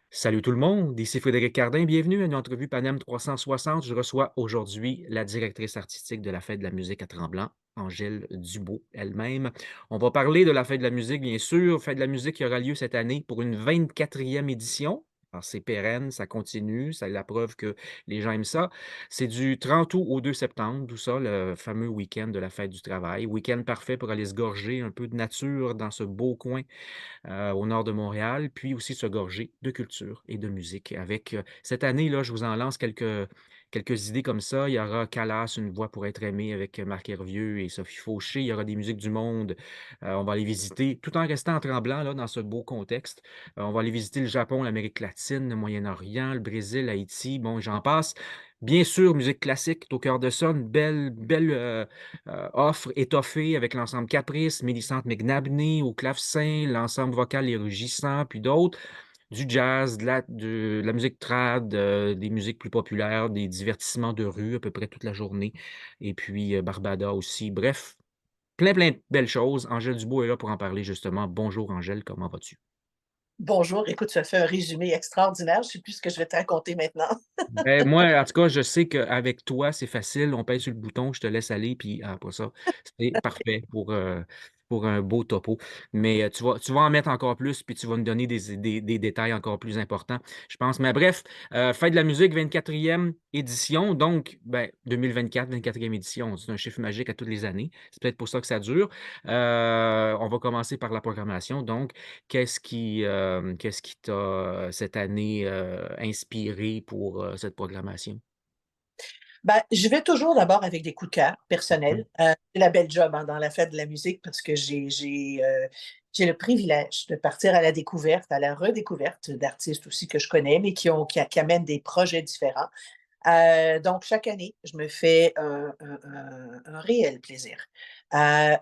Salut tout le monde, ici Frédéric Cardin, bienvenue à une entrevue Panem 360. Je reçois aujourd'hui la directrice artistique de la Fête de la musique à Tremblant, Angèle Dubeau elle-même. On va parler de la Fête de la musique, bien sûr, Fête de la musique qui aura lieu cette année pour une 24e édition. Alors, c'est pérenne, ça continue, c'est la preuve que les gens aiment ça. C'est du 30 août au 2 septembre, tout ça, le fameux week-end de la Fête du travail. Week-end parfait pour aller se gorger un peu de nature dans ce beau coin au nord de Montréal, puis aussi se gorger de culture et de musique. Avec cette année, là, je vous en lance quelques idées comme ça. Il y aura Calas, Une voix pour être aimée avec Marc Hervieux et Sophie Fauché. Il y aura des musiques du monde. On va aller visiter, tout en restant en tremblant là, dans ce beau contexte. On va aller visiter le Japon, l'Amérique latine, le Moyen-Orient, le Brésil, Haïti. Bon, j'en passe. Bien sûr, musique classique est au cœur de ça. Une belle offre étoffée avec l'ensemble Caprice, Mélissande McNabney au clavecin, l'ensemble vocal Les Rugissants, puis d'autres, du jazz, de la musique trad, des musiques plus populaires, des divertissements de rue à peu près toute la journée, et puis Barbada aussi. Bref, plein de belles choses. Angèle Dubois est là pour en parler justement. Bonjour Angèle, comment vas-tu? Bonjour, écoute, tu as fait un résumé extraordinaire. Je ne sais plus ce que je vais te raconter maintenant. Ben, moi, en tout cas, je sais qu'avec toi, c'est facile. On pèse sur le bouton, je te laisse aller, puis après ça, c'est parfait pour un beau topo. Mais tu vas en mettre encore plus, puis tu vas nous donner des détails encore plus importants, je pense. Mais bref, Fête de la musique, 24e édition. Donc, ben, 2024, 24e édition. C'est un chiffre magique à toutes les années. C'est peut-être pour ça que ça dure. On va commencer par la programmation. Donc, qu'est-ce qui t'a, cette année, inspiré pour, cette programmation? Ben, je vais toujours d'abord avec des coups de cœur Mmh. personnels. C'est la belle job hein, dans la fête de la musique parce que j'ai le privilège de partir à la découverte, à la redécouverte d'artistes aussi que je connais, mais qui amènent des projets différents. Donc, chaque année, je me fais un réel plaisir à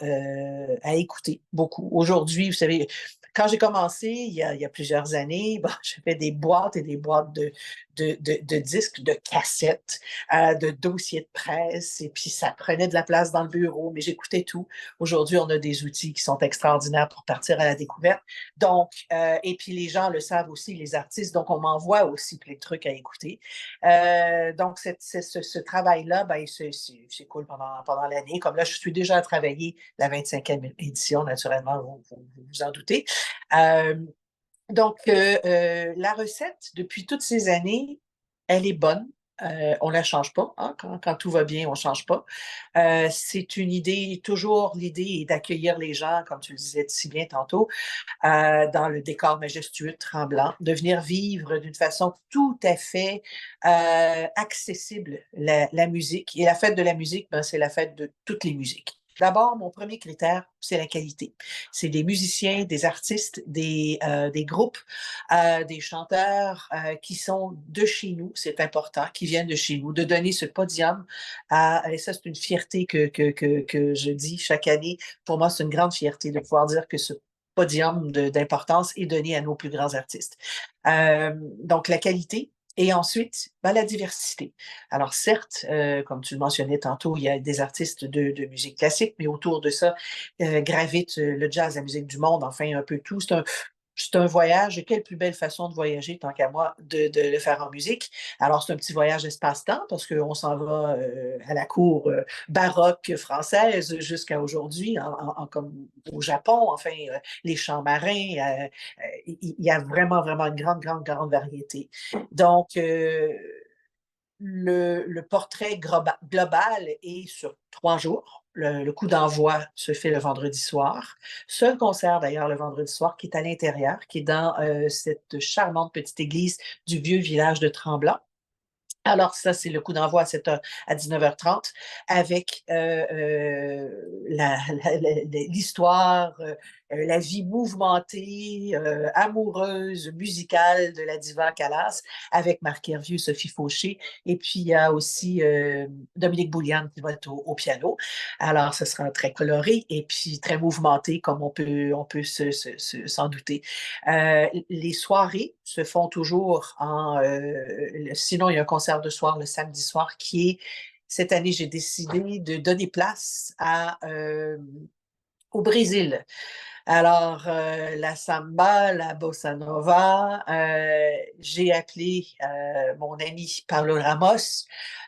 écouter beaucoup. Aujourd'hui, vous savez, quand j'ai commencé, il y a plusieurs années, bon, j'ai fait des boîtes et des boîtes de disques, de cassettes, de dossiers de presse, et puis ça prenait de la place dans le bureau, mais j'écoutais tout. Aujourd'hui, on a des outils qui sont extraordinaires pour partir à la découverte. Donc, et puis les gens le savent aussi, les artistes, donc on m'envoie aussi plein de trucs à écouter. Donc, ce travail-là, ben, c'est cool pendant l'année. Comme là, je suis déjà à travailler la 25e édition, naturellement, vous vous en doutez. Euh, donc, la recette, depuis toutes ces années, elle est bonne. On ne la change pas. Hein. Quand tout va bien, on ne change pas. C'est une idée, toujours l'idée est d'accueillir les gens, comme tu le disais si bien tantôt, dans le décor majestueux de Tremblant, de venir vivre d'une façon tout à fait accessible la musique. Et la fête de la musique, ben, c'est la fête de toutes les musiques. D'abord, mon premier critère, c'est la qualité. C'est des musiciens, des artistes, des groupes, des chanteurs qui sont de chez nous, c'est important, qui viennent de chez nous, de donner ce podium et ça, c'est une fierté que je dis chaque année. Pour moi, c'est une grande fierté de pouvoir dire que ce podium d'importance est donné à nos plus grands artistes. Donc, la qualité. Et ensuite, ben, la diversité. Alors, certes, comme tu le mentionnais tantôt, il y a des artistes de musique classique, mais autour de ça gravite le jazz, la musique du monde, enfin un peu tout. C'est un voyage. Quelle plus belle façon de voyager, tant qu'à moi, de le faire en musique. Alors, c'est un petit voyage espace-temps parce qu'on s'en va à la cour baroque française jusqu'à aujourd'hui, comme au Japon, enfin, les chants marins. Il y a vraiment, vraiment une grande, grande, grande variété. Donc, le portrait global est sur 3 jours. Le coup d'envoi se fait le vendredi soir. Seul concert d'ailleurs le vendredi soir qui est à l'intérieur, qui est dans cette charmante petite église du vieux village de Tremblant. Alors ça, c'est le coup d'envoi à 7h, à 19h30 avec l'histoire, la vie mouvementée, amoureuse, musicale de la diva Calas avec Marc Hervieux, Sophie Fauché. Et puis, il y a aussi Dominique Bouliane qui va être au piano. Alors, ce sera très coloré et puis très mouvementé, comme on peut s'en douter. Les soirées se font toujours sinon, il y a un concert de soir le samedi soir qui est. Cette année, j'ai décidé de donner place au Brésil. Alors, la samba, la bossa nova, j'ai appelé mon ami Paulo Ramos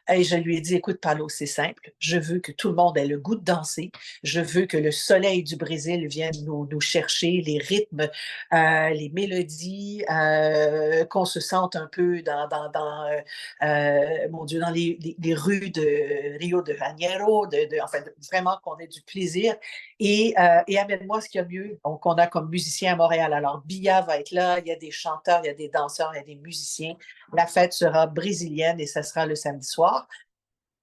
et je lui ai dit, écoute, Paulo, c'est simple, je veux que tout le monde ait le goût de danser, je veux que le soleil du Brésil vienne nous chercher, les rythmes, les mélodies, qu'on se sente un peu mon Dieu, dans les rues de Rio de Janeiro, enfin, vraiment qu'on ait du plaisir et amène-moi ce qu'il y a de mieux qu'on a comme musicien à Montréal. Alors, Bia va être là, il y a des chanteurs, il y a des danseurs, il y a des musiciens. La fête sera brésilienne et ça sera le samedi soir.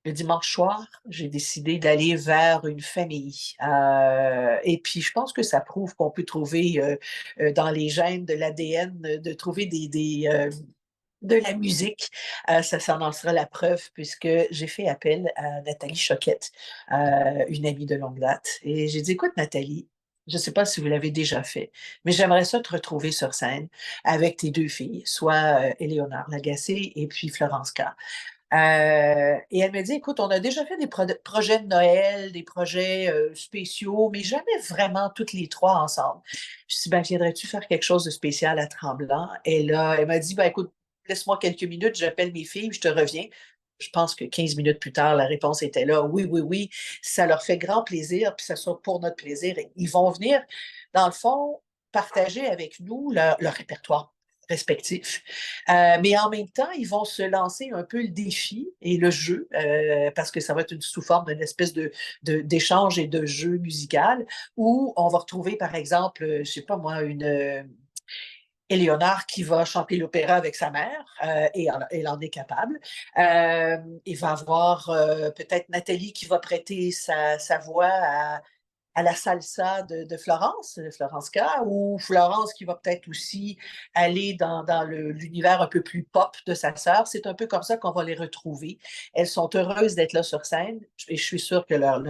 Le dimanche soir, j'ai décidé d'aller vers une famille. Et puis, je pense que ça prouve qu'on peut trouver dans les gènes de l'ADN, de trouver de la musique. Ça en sera la preuve puisque j'ai fait appel à Nathalie Choquette, une amie de longue date. Et j'ai dit, écoute, Nathalie, je ne sais pas si vous l'avez déjà fait, mais j'aimerais ça te retrouver sur scène avec tes deux filles, soit Éléonore Lagacé et puis Florence K. Et elle me dit, écoute, on a déjà fait des projets de Noël, des projets spéciaux, mais jamais vraiment toutes les trois ensemble. Je dis, ben, viendrais-tu faire quelque chose de spécial à Tremblant? Et là, elle m'a dit, ben, écoute, laisse-moi quelques minutes, j'appelle mes filles, je te reviens. Je pense que 15 minutes plus tard, la réponse était là. Oui, oui, oui, ça leur fait grand plaisir, puis ça soit pour notre plaisir. Ils vont venir, dans le fond, partager avec nous leur répertoire respectif. Mais en même temps, ils vont se lancer un peu le défi et le jeu, parce que ça va être sous forme d'une espèce d'échange et de jeu musical, où on va retrouver, par exemple, je ne sais pas moi, une Éléonore qui va chanter l'opéra avec sa mère, et elle en est capable. Il va avoir peut-être Nathalie qui va prêter sa voix à la salsa de Florence, Florence K, ou Florence qui va peut-être aussi aller dans l'univers un peu plus pop de sa sœur. C'est un peu comme ça qu'on va les retrouver. Elles sont heureuses d'être là sur scène et je suis sûre que leur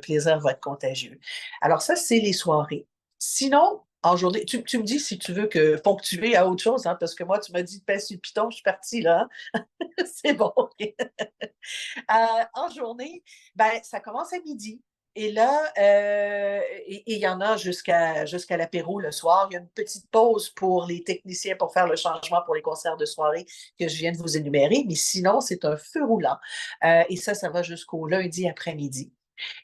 plaisir va être contagieux. Alors ça, c'est les soirées. Sinon, en journée, tu me dis si tu veux que ponctuer à autre chose, hein, parce que moi, tu m'as dit de pèse sur le piton, je suis partie là. Hein. C'est bon. En journée, ben, ça commence à midi. Et là, il y en a jusqu'à l'apéro le soir. Il y a une petite pause pour les techniciens pour faire le changement pour les concerts de soirée que je viens de vous énumérer. Mais sinon, c'est un feu roulant. Et ça va jusqu'au lundi après-midi.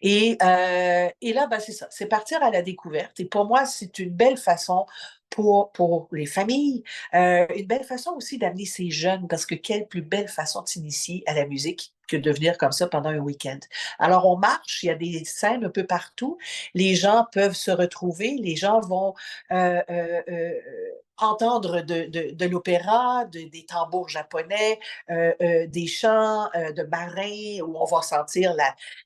Et là, ben, c'est ça. C'est partir à la découverte. Et pour moi, c'est une belle façon pour les familles, une belle façon aussi d'amener ces jeunes, parce que quelle plus belle façon de s'initier à la musique que de venir comme ça pendant un week-end. Alors, on marche, il y a des scènes un peu partout, les gens peuvent se retrouver, les gens vont euh, euh, euh, entendre de l'opéra, des tambours japonais, des chants de marins où on va sentir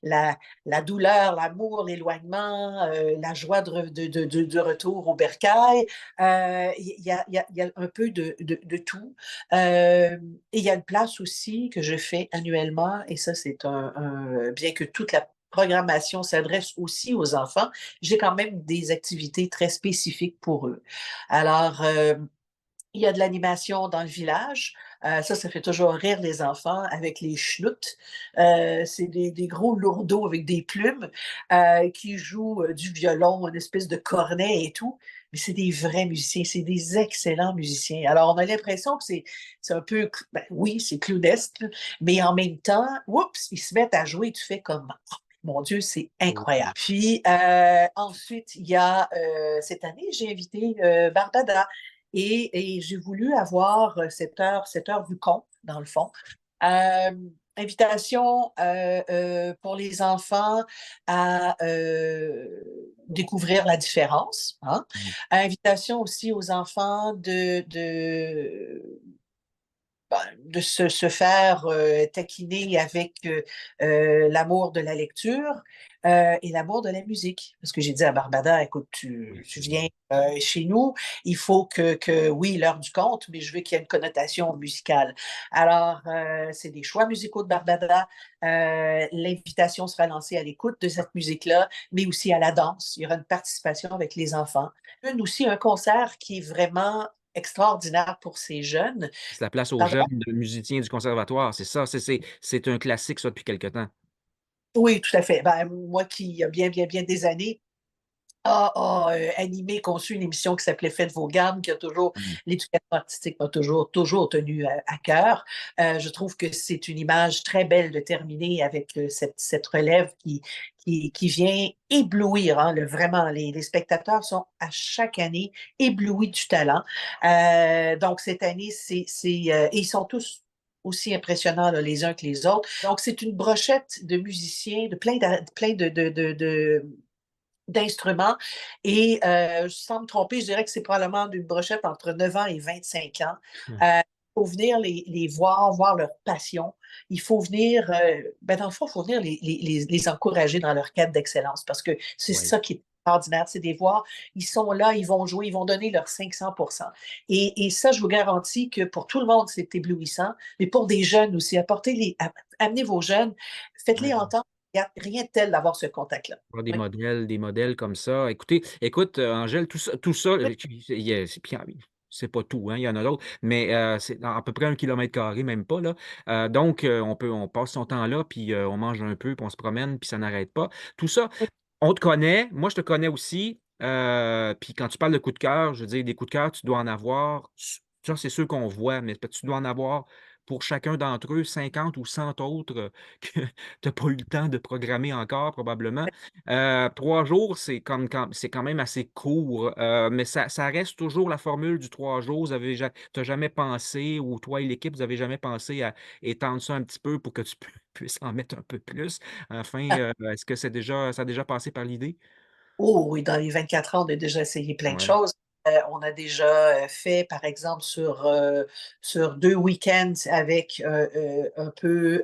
la, la douleur, l'amour, l'éloignement, la joie de retour au bercail. Il y a un peu de tout. Et il y a une place aussi que je fais annuellement, et ça, c'est bien que toute la programmation s'adresse aussi aux enfants, j'ai quand même des activités très spécifiques pour eux. Alors, il y a de l'animation dans le village. Ça fait toujours rire les enfants avec les schnouts. C'est des gros lourdeaux avec des plumes qui jouent du violon, une espèce de cornet et tout. Mais c'est des vrais musiciens, c'est des excellents musiciens. Alors, on a l'impression que c'est un peu, ben, oui, c'est clownesque, mais en même temps, oups, ils se mettent à jouer, tu fais comme, oh, mon Dieu, c'est incroyable. Oui. Puis ensuite, il y a, cette année, j'ai invité Barbada. Et j'ai voulu avoir cette heure du conte, dans le fond. Euh, Invitation pour les enfants à découvrir la différence. Hein. Invitation aussi aux enfants de se faire taquiner avec l'amour de la lecture et l'amour de la musique. Parce que j'ai dit à Barbada, écoute, tu viens chez nous, il faut oui, l'heure du conte, mais je veux qu'il y ait une connotation musicale. Alors, c'est des choix musicaux de Barbada. L'invitation sera lancée à l'écoute de cette musique-là, mais aussi à la danse. Il y aura une participation avec les enfants. Aussi, un concert qui est vraiment extraordinaire pour ces jeunes. C'est la place aux jeunes de musiciens du conservatoire, c'est ça, c'est un classique ça depuis quelque temps. Oui, tout à fait. Ben, moi qui, il y a bien, bien, bien des années, animé, conçu une émission qui s'appelait Faites vos gammes, qui a toujours, Mmh. l'éducation artistique m'a toujours tenu à cœur. Je trouve que c'est une image très belle de terminer avec cette relève qui vient éblouir, hein, vraiment, les spectateurs sont à chaque année éblouis du talent. Donc, cette année, et ils sont tous aussi impressionnants là, les uns que les autres. Donc, c'est une brochette de musiciens, de plein d'instruments. Et sans me tromper, je dirais que c'est probablement d'une brochette entre 9 ans et 25 ans. Il faut venir les voir leur passion. Il faut venir, dans le fond, il faut venir les encourager dans leur quête d'excellence parce que c'est Oui. ça qui est extraordinaire, c'est des voir, ils sont là, ils vont jouer, ils vont donner leur 500%. Et ça, je vous garantis que pour tout le monde, c'est éblouissant, mais pour des jeunes aussi, amenez vos jeunes, faites-les Ouais. entendre. Il n'y a rien de tel d'avoir ce contact-là. Voir Oui. des modèles comme ça. Écoute, Angèle, tout ça, il y a c'est pas tout, hein, il y en a d'autres, mais c'est à peu près 1 kilomètre carré, même pas, là. Donc on passe son temps là, puis on mange un peu, puis on se promène, puis ça n'arrête pas. Tout ça, on te connaît, moi je te connais aussi, puis quand tu parles de coups de cœur, je veux dire, des coups de cœur, tu dois en avoir ça, c'est ceux qu'on voit, mais tu dois en avoir pour chacun d'entre eux 50 ou 100 autres, que tu as pas eu le temps de programmer encore probablement. 3 jours, c'est quand même assez court, mais ça reste toujours la formule du 3 jours. Tu jamais pensé ou toi et l'équipe, vous avez jamais pensé à étendre ça un petit peu pour que tu puisses en mettre un peu plus? Enfin, est-ce que ça a déjà passé par l'idée? Oh oui, dans les 24 ans, on a déjà essayé plein de Ouais, choses. On a déjà fait, par exemple, sur 2 week-ends avec un peu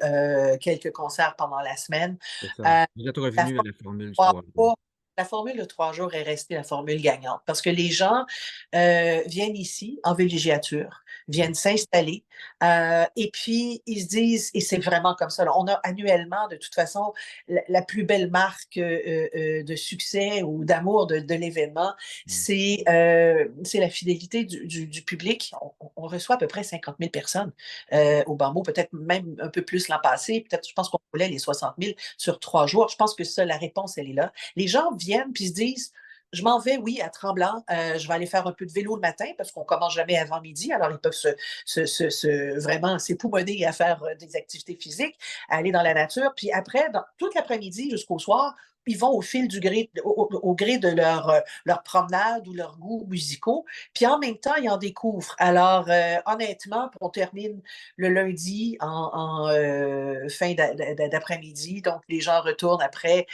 quelques concerts pendant la semaine. c'est ça. Euh, Vous êtes la revenu à la formule du 3 3 jours. jours. La formule de 3 jours est restée la formule gagnante parce que les gens viennent ici en villégiature, Ouais, viennent s'installer et puis ils se disent, et c'est vraiment comme ça, là, on a annuellement de toute façon la plus belle marque de succès ou d'amour de l'événement, mmh, c'est la fidélité du public. On reçoit à peu près 50 000 personnes au Bambou, peut-être même un peu plus l'an passé, peut-être je pense qu'on voulait les 60 000 sur 3 jours. Je pense que ça, la réponse, elle est là. Les gens viennent puis se disent, je m'en vais, oui, à Tremblant. Je vais aller faire un peu de vélo le matin parce qu'on commence jamais avant midi. Alors, ils peuvent vraiment s'époumoner à faire des activités physiques, à aller dans la nature. Puis après, toute l'après-midi jusqu'au soir, ils vont au fil du gré, au gré de leur promenade ou leurs goûts musicaux. Puis en même temps, ils en découvrent. Alors, honnêtement, on termine le lundi en fin d'après-midi. Donc, les gens retournent après.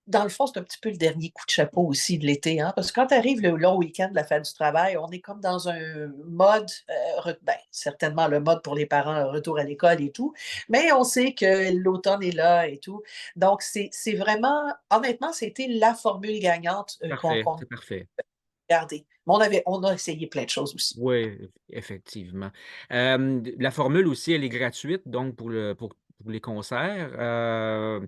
Dans le fond, c'est un petit peu le dernier coup de chapeau aussi de l'été, hein, parce que quand arrive le long week-end de la fête du travail, on est comme dans un mode, certainement le mode pour les parents, retour à l'école et tout, mais on sait que l'automne est là et tout. Donc, c'est vraiment, honnêtement, c'était la formule gagnante parfait, qu'on a c'est parfait. gardée. Mais on a essayé plein de choses aussi. Oui, effectivement. La formule aussi, elle est gratuite, donc pour les concerts.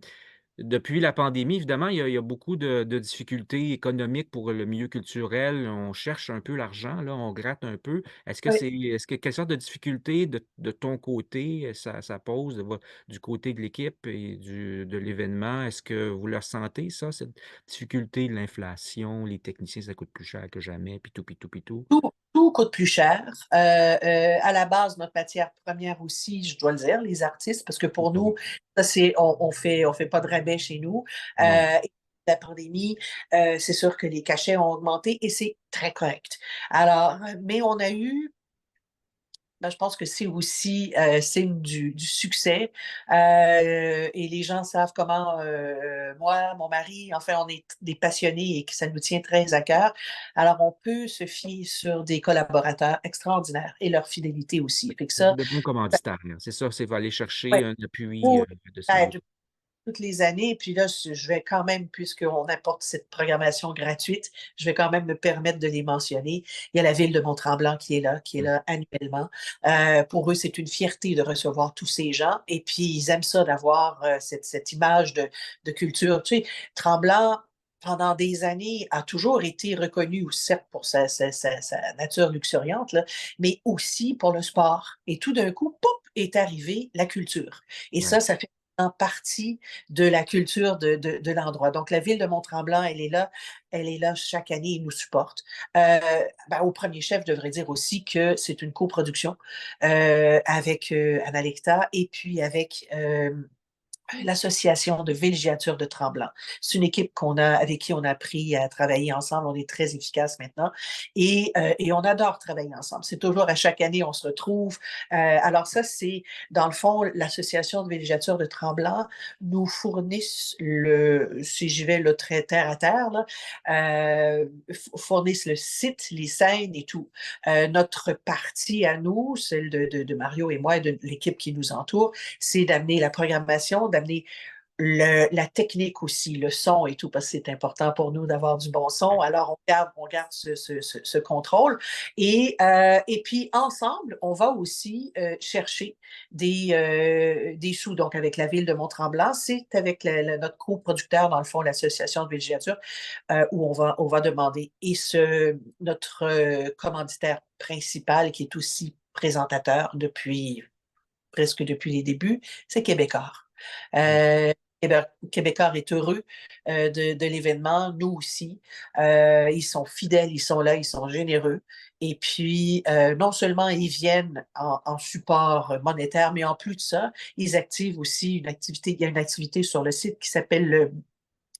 Depuis la pandémie, évidemment, il y a beaucoup de difficultés économiques pour le milieu culturel. On cherche un peu l'argent, là, on gratte un peu. Oui. Est-ce que quelle sorte de difficulté de ton côté, ça pose du côté de l'équipe et de l'événement? Est-ce que vous le ressentez, ça, cette difficulté de l'inflation, les techniciens, ça coûte plus cher que jamais, puis tout, puis tout, puis tout? Tout coûte plus cher. À la base, notre matière première aussi, je dois le dire, les artistes, parce que pour nous, ça, on fait pas de rabais chez nous. Non. Et la pandémie, c'est sûr que les cachets ont augmenté et c'est très correct. Alors, mais on a eu, je pense que c'est aussi signe du succès. Et les gens savent comment moi, mon mari, enfin, on est des passionnés et que ça nous tient très à cœur. Alors, on peut se fier sur des collaborateurs extraordinaires et leur fidélité aussi. Fait que ça, De bons commanditaires, là. C'est ça, c'est va aller chercher ouais, un appui, oui, de ce oui, niveau. toutes les années. Puis là, je vais quand même, puisqu'on apporte cette programmation gratuite, je vais quand même me permettre de les mentionner. Il y a la ville de Mont-Tremblant qui est Mmh. là annuellement. Pour eux, c'est une fierté de recevoir tous ces gens. Et puis, ils aiment ça d'avoir cette image de culture. Tu sais, Tremblant, pendant des années, a toujours été reconnu, certes pour sa nature luxuriante, là, mais aussi pour le sport. Et tout d'un coup, pop, est arrivée la culture. Et Ouais. ça fait partie de la culture de l'endroit. Donc, la ville de Mont-Tremblant, elle est là chaque année, ils nous supportent. Ben, au premier chef, je devrais dire aussi que c'est une coproduction avec Analecta et puis avec l'Association de villégiature de Tremblant. C'est une équipe avec qui on a appris à travailler ensemble. On est très efficace maintenant et on adore travailler ensemble. C'est toujours à chaque année, on se retrouve. Alors ça, c'est dans le fond, l'Association de villégiature de Tremblant nous fournissent si j'y vais le très terre à terre, là, fournissent le site, les scènes et tout. Notre partie à nous, celle de Mario et moi et de l'équipe qui nous entoure, c'est d'amener la programmation, d'amener la technique aussi, le son et tout, parce que c'est important pour nous d'avoir du bon son. Alors, on garde ce contrôle. Et puis, ensemble, on va aussi chercher des sous. Donc, avec la ville de Mont-Tremblant, c'est avec notre coproducteur, dans le fond, l'Association de villégiature, où on va demander. Et notre commanditaire principal, qui est aussi présentateur presque depuis les débuts, c'est Québécois. Euh, Québécois est heureux de l'événement, nous aussi. Ils sont fidèles, ils sont là, ils sont généreux. Et puis, non seulement ils viennent en support monétaire, mais en plus de ça, ils activent aussi une activité. Il y a une activité sur le site qui s'appelle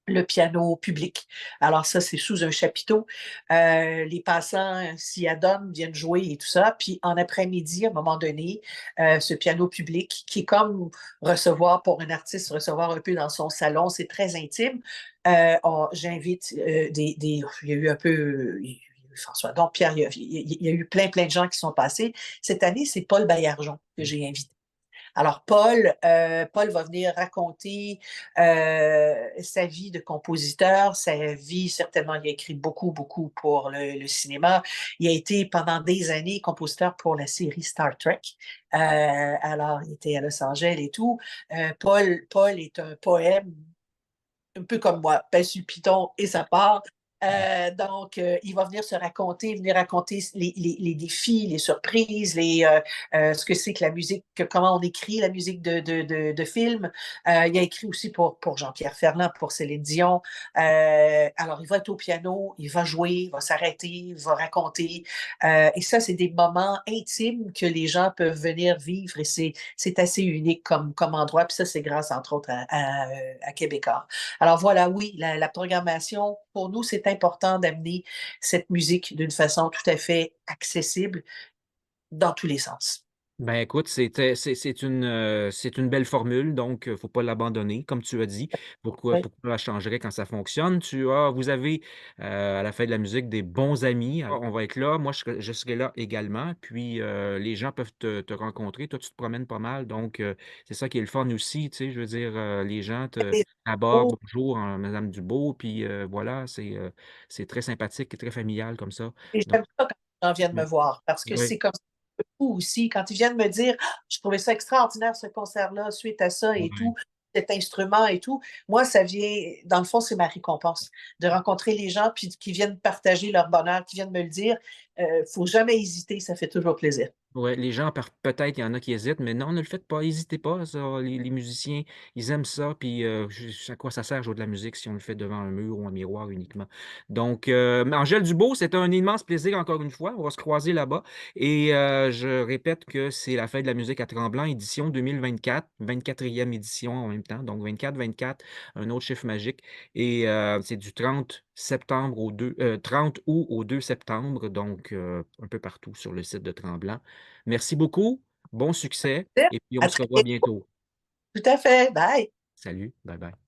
le piano public. Alors ça, c'est sous un chapiteau. Les passants s'y adonnent, viennent jouer et tout ça. Puis en après-midi, à un moment donné, ce piano public, qui est comme recevoir pour un artiste, recevoir un peu dans son salon, c'est très intime. J'invite il y a eu un peu... François, donc Pierre, il y a eu plein de gens qui sont passés. Cette année, c'est Paul Baillargeon que j'ai invité. Alors, Paul va venir raconter sa vie de compositeur, sa vie, certainement, il a écrit beaucoup pour le cinéma. Il a été pendant des années compositeur pour la série Star Trek. Alors, il était à Los Angeles et tout. Paul est un poème un peu comme moi, pèse sur le piton et ça part. Donc, il va venir raconter les défis, les surprises, ce que c'est que la musique, comment on écrit la musique de film. Il a écrit aussi pour Jean-Pierre Ferland, pour Céline Dion. Alors, il va être au piano, il va jouer, il va s'arrêter, il va raconter. Et ça, c'est des moments intimes que les gens peuvent venir vivre et c'est assez unique comme endroit. Puis ça, c'est grâce, entre autres, à Québécois. Alors voilà, oui, la programmation, pour nous, c'est important d'amener cette musique d'une façon tout à fait accessible dans tous les sens. Ben écoute, c'est une belle formule, donc faut pas l'abandonner, comme tu as dit. Oui. Pourquoi la changerais quand ça fonctionne? Vous avez à la fête de la musique des bons amis. Alors, on va être là. Moi, je serai là également. Puis les gens peuvent te rencontrer. Toi, tu te promènes pas mal, donc c'est ça qui est le fun aussi. Tu sais, je veux dire, les gens te Et, abordent oh, bonjour, Madame Dubo, puis voilà, c'est très sympathique et très familial comme ça. et Donc, j'aime ça quand les gens viennent me oui, voir parce que oui, c'est comme beaucoup aussi. Quand ils viennent me dire, ah, je trouvais ça extraordinaire ce concert-là, suite à ça et tout, oui. cet instrument et tout, moi, ça vient, dans le fond, c'est ma récompense de rencontrer les gens puis qui viennent partager leur bonheur, qui viennent me le dire. Faut jamais hésiter, ça fait toujours plaisir. Ouais, les gens, peut-être, il y en a qui hésitent, mais non, ne le faites pas, n'hésitez pas. Ça, les musiciens, ils aiment ça, puis à quoi ça sert jouer de la musique si on le fait devant un mur ou un miroir uniquement. Donc, Angèle Dubo, c'était un immense plaisir encore une fois. On va se croiser là-bas. Et je répète que c'est la fête de la musique à Tremblant, édition 2024, 24e édition en même temps. Donc, 24-24, un autre chiffre magique. Et c'est du 30 septembre 30 août au 2 septembre, donc un peu partout sur le site de Tremblant. Merci beaucoup, bon succès, et puis on À se très revoit vite. bientôt. Tout à fait. Bye. Salut, bye bye.